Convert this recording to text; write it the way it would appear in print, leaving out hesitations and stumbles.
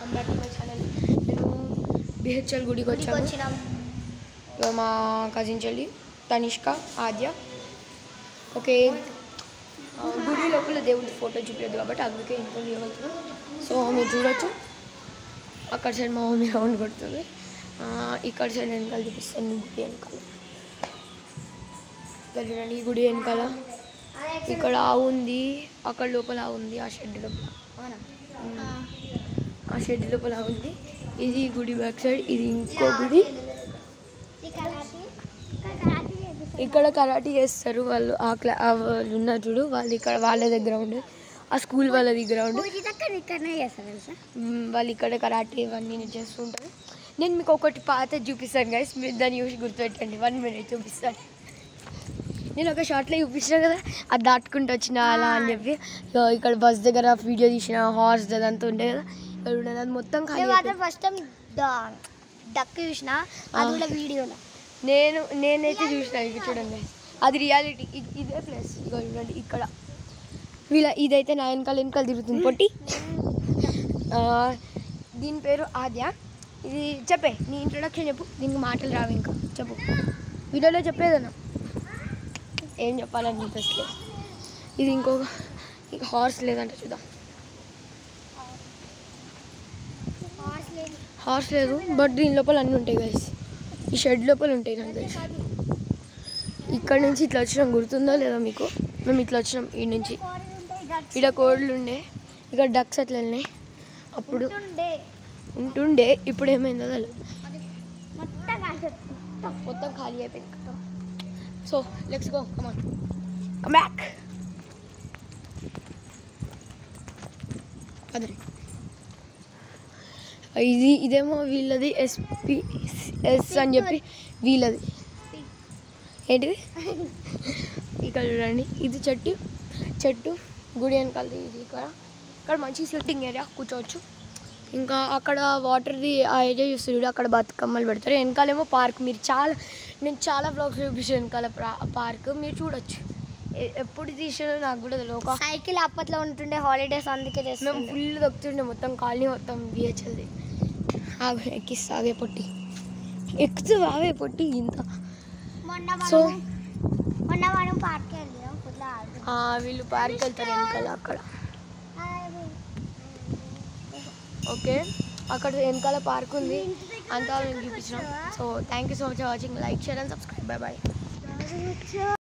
Welcome back to my channel. నేను BHEL గుడికి వచ్చాము. మా కజిన్ చెల్లి తనిష్క, ఆద్య. ఓకే, గుడి లోపల దేవుడి ఫోటో చూపించదు కాబట్టి అందుకే ఇంట్లో ఇవ్వగలుగుతున్నాం. సో మీరు చూడొచ్చు, అక్కడ సైడ్ మా మమ్మీ రౌండ్ కొడుతుంది, ఇక్కడ సైడ్ వెనకాల చూపిస్తాను గుడి వెనకాల. చూడండి, ఈ గుడి వెనకాల ఇక్కడ ఆవు ఉంది, అక్కడ లోపల ఆవు ఉంది, ఆ షెడ్ లోపల ఉంది. ఇది గుడి బ్యాక్ సైడ్, ఇది ఇంకో గుడి. ఇక్కడ కరాటీ చేస్తారు వాళ్ళు, వాళ్ళు ఉన్నారు చూడు, వాళ్ళు ఇక్కడ వాళ్ళ దగ్గర ఉండే, ఆ స్కూల్ వాళ్ళ దగ్గర ఉండే వాళ్ళు ఇక్కడ కరాటీ ఇవన్నీ చేస్తుంటారు. నేను మీకు ఒకటి పాత చూపిస్తాను గైస్, మీరు దాన్ని చూసి గుర్తుపెట్టండి. 1 minute చూపిస్తాను. నేను ఒక షార్ట్లో చూపించాను కదా, అది దాటుకుంటూ వచ్చిన అలా అని చెప్పి. ఇక్కడ బస్ దగ్గర వీడియో తీసిన హార్స్ అదంతా ఉండే కదా, ఇక్కడ ఉండేది అది మొత్తం ఖాళీ. ఫస్ట్ టైం డక్ చూసిన అది కూడా వీడియోలో నేనైతే చూసిన. ఇవి చూడండి, అది రియాలిటీ. ఇదే ప్లేస్. ఇక చూడండి, ఇక్కడ ఇదైతే నా వెనకాల తిరుగుతుంది పొట్టి. దీని పేరు ఆద్య. ఇది చెప్పే, నీ ఇంట్రొడక్షన్ చెప్పు. దీనికి మాటలు రావు, ఇంకా చెప్పు. వీడియోలో చెప్పేదన్నా ఏం చెప్పాలని ఇంట్రెస్ట్ లేదు. ఇది ఇంకొక హార్స్ లేదంట, చూద్దాం. హార్స్ లేదు, బట్ దీని లోపల అన్నీ ఉంటాయి గైస్. ఈ షెడ్ లోపల ఉంటాయి నాకు తెలిసి. ఇక్కడ నుంచి ఇట్లా వచ్చినాం, గుర్తుందో లేదో మీకు? మేము ఇట్లా వచ్చినాం ఈ నుంచి. ఇక్కడ కోళ్ళు ఉండే, ఇక్కడ డక్స్ అట్లా వెళ్ళినాయి. అప్పుడు ఉంటుండే, ఇప్పుడు ఏమైందో తెలియదు, మొత్తం ఖాళీ అయిపోయింది. So let's go, come on, come back. అదే ఇదేమో వీళ్ళది, ఎస్ అని చెప్పి వీళ్ళది. ఏంటిది? ఇక్కడ చూడండి, ఇది చెట్టు గుడి వెనకాలది. ఇది ఇక్కడ మంచి సిట్టింగ్ ఏరియా, కూర్చోవచ్చు. ఇంకా అక్కడ వాటర్ది ఆ ఏరియా చూస్తుంది, అక్కడ బతుకమ్మలు పెడతారు. వెనకాలేమో పార్క్. నేను చాలా బ్లాగ్స్ చూపిస్తాను వెనకాల పార్క్, మీరు చూడొచ్చు. ఎప్పుడు తీసానో నాకు కూడా తెలియదు. సైకిల్ అప్పట్లో ఉంటుండే హాలిడేస్, అందుకే మేము ఫుల్ దొక్కుతుండే మొత్తం కాలనీ మొత్తం బిహెచ్ఎల్ది. ఎక్కిస్తావే పొట్టి, ఎక్కుతూ అవే పొట్టి ఇంత. సో మనం పార్క్ వీళ్ళు పార్క్ వెళ్తారు వెనకాల అక్కడ. ఓకే, అక్కడ వెనకాల పార్క్ ఉంది, అంతా మేము చూపించినాం. So thank you so much for watching. Like, share and subscribe. Bye bye.